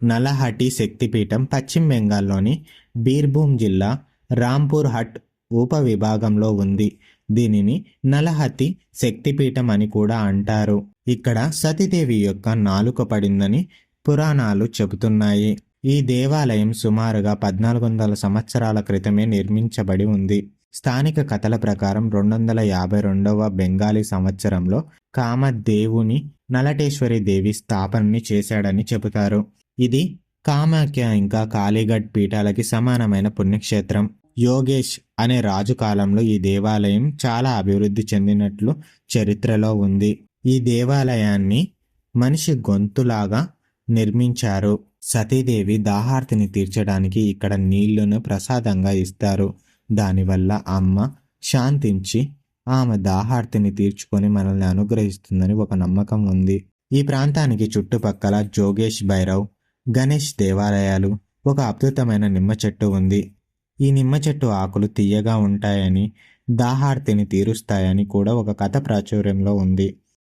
నలహటి శక్తిపీఠం పశ్చిమ బెంగాల్లోని బీర్భూమ్ జిల్లా రాంపూర్ హట్ ఉపవిభాగంలో ఉంది. దీనిని నలహతి శక్తిపీఠం అని కూడా అంటారు. ఇక్కడ సతీదేవి యొక్క నాలుక పడిందని పురాణాలు చెబుతున్నాయి. ఈ దేవాలయం సుమారుగా 1400 సంవత్సరాల క్రితమే నిర్మించబడి ఉంది. స్థానిక కథల ప్రకారం 252వ బెంగాలీ సంవత్సరంలో కామదేవుని నలటేశ్వరి దేవి స్థాపనని చేశాడని చెబుతారు. ఇది కామాఖ్య ఇంకా కాళీఘట్ పీఠాలకి సమానమైన పుణ్యక్షేత్రం. యోగేష్ అనే రాజు కాలంలో ఈ దేవాలయం చాలా అభివృద్ధి చెందినట్లు చరిత్రలో ఉంది. ఈ దేవాలయాన్ని మనిషి గొంతులాగా నిర్మించారు. సతీదేవి దాహార్తిని తీర్చడానికి ఇక్కడ నీళ్లను ప్రసాదంగా ఇస్తారు. దానివల్ల అమ్మ శాంతించి ఆమె దాహార్తిని తీర్చుకొని మనల్ని అనుగ్రహిస్తుందని ఒక నమ్మకం ఉంది. ఈ ప్రాంతానికి చుట్టుపక్కల జోగేష్ భైరవ్, గణేష్ దేవాలయాలు, ఒక అద్భుతమైన నిమ్మ చెట్టు ఉంది. ఈ నిమ్మ చెట్టు ఆకులు తీయగా ఉంటాయని, దాహార్తిని తీరుస్తాయని కూడా ఒక కథ ప్రాచుర్యంలో ఉంది.